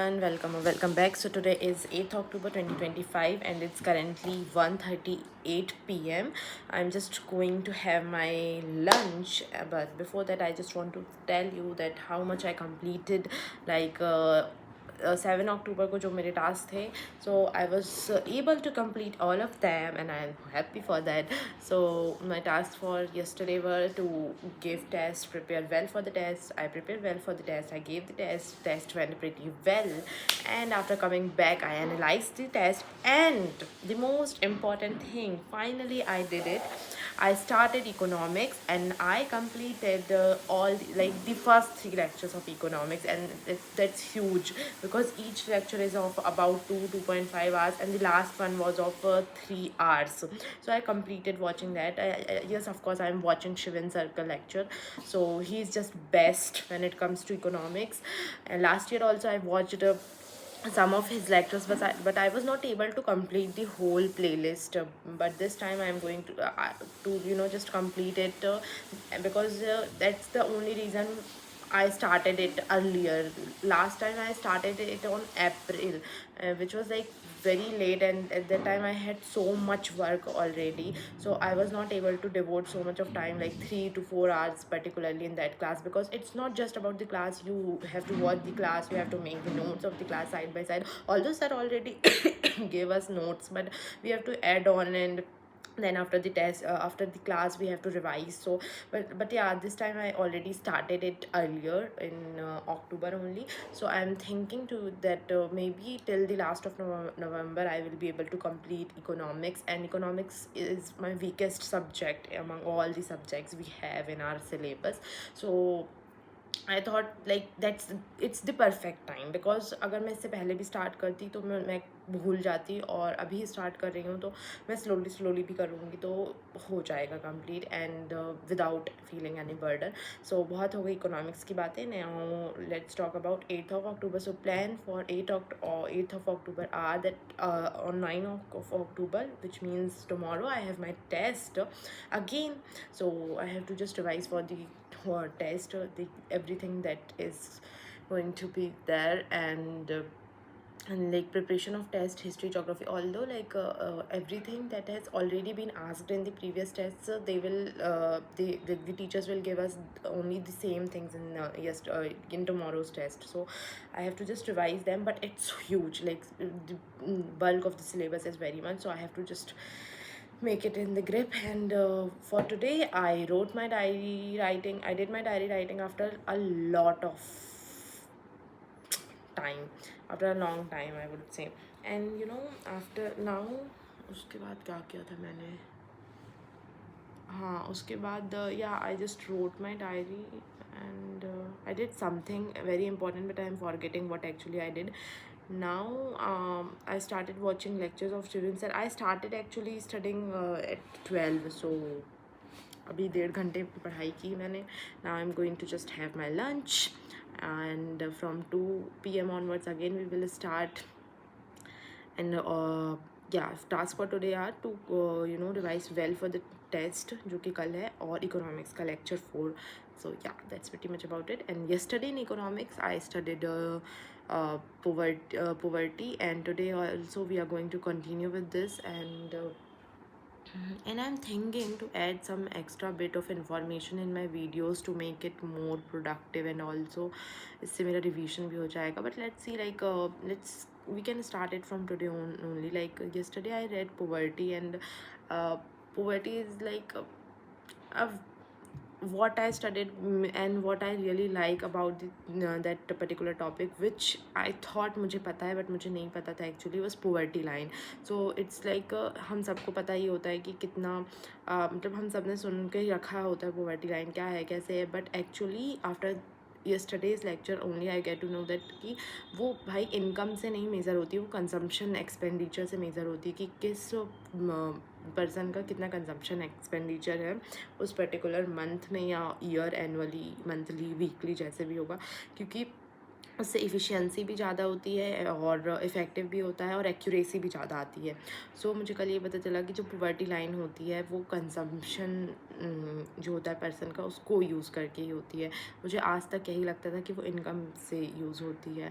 And welcome back. So today is 8th October 2025 and it's currently 1:38 p.m. I'm just going to have my lunch, but before that I just want to tell you that how much I completed, like 7 October को जो मेरे task थे. So I was able to complete all of them and I'm happy for that. So my tasks for yesterday were to give test, prepare well for the test. I prepared well for the test. I gave the test went pretty well, and after coming back I analyzed the test, and the most important thing, finally I did it. I started economics and I completed all the first three lectures of economics, and that's huge because each lecture is of about 2.5 hours and the last one was of 3 hours. So I completed watching that. Yes, of course I'm watching Shivin Circle lecture, so he's just best when it comes to economics. And last year also I watched some of his lectures, but I was not able to complete the whole playlist. But this time I am going to just complete it, because that's the only reason I started it earlier. Last time I started it on April, which was like very late, and at that time I had so much work already, so I was not able to devote so much of time, like 3 to 4 hours particularly in that class, because it's not just about the class. You have to watch the class, you have to make the notes of the class side by side, although sir already gave us notes, but we have to add on, and then after the test, after the class we have to revise. So but yeah, this time I already started it earlier in October only. So I'm thinking to that, maybe till the last of November I will be able to complete economics, and economics is my weakest subject among all the subjects we have in our syllabus. So I thought like that's it's the perfect time, because अगर मैं इससे पहले भी start करती तो मैं भूल जाती, और अभी स्टार्ट कर रही हूँ तो मैं स्लोली भी करूँगी तो हो जाएगा complete, and without feeling any burden. So बहुत हो गई इकोनॉमिक्स की बातें. Now let's talk about 8th of October. So plan for 8th of October are that on 9th of October, which means tomorrow, I have my test again. So I have to just revise for the test, everything that is going to be there, and like preparation of test, history, geography, although everything that has already been asked in the previous tests, they will the teachers will give us only the same things in tomorrow's test. So I have to just revise them, but it's huge, like the bulk of the syllabus is very much, so I have to just make it in the grip. And for today I wrote my diary writing. I did my diary writing after a lot of time, after a long time I would say. And after now, उसके बाद क्या किया था मैंने, हाँ उसके बाद yeah, I just wrote my diary, and I did something very important, but I am forgetting what actually I did. Now I started watching lectures of Shivin sir. I started actually studying at 12, so अभी 1.5 घंटे की पढ़ाई की मैंने. Now I'm going to just have my lunch, and from 2 p.m. onwards again we will start. And yeah, task for today are to revise well for the test जो कि कल है, और economics का lecture 4. So yeah, that's pretty much about it. And yesterday in economics I studied poverty, and today also we are going to continue with this. And I'm thinking to add some extra bit of information in my videos to make it more productive, and also इससे मेरा revision भी हो जाएगा. But let's see, we can start it from today only. Like yesterday I read poverty, and poverty is like a what I studied, and what I really like about that particular topic, which I thought मुझे पता है but मुझे नहीं पता था actually, was poverty line. So it's like हम सबको पता ही होता है कि कितना मतलब हम सब ने सुन के ही रखा होता है poverty line क्या है कैसे है, but actually after yesterday's lecture only I get to know that कि वो भाई इनकम से नहीं मेज़र होती, वो कंजम्पशन एक्सपेंडिचर से मेज़र होती है कि किस पर्सन का कितना कंजम्पशन एक्सपेंडिचर है उस पर्टिकुलर मंथ में, या ईयर, एनुअली, मंथली, वीकली, जैसे भी होगा, क्योंकि उससे एफिशिएंसी भी ज़्यादा होती है और इफ़ेक्टिव भी होता है और एक्यूरेसी भी ज़्यादा आती है. सो मुझे कल ये पता चला कि जो पॉवर्टी लाइन होती है वो कंजम्पशन जो होता है पर्सन का, उसको यूज़ करके ही होती है. मुझे आज तक यही लगता था कि वो इनकम से यूज़ होती है.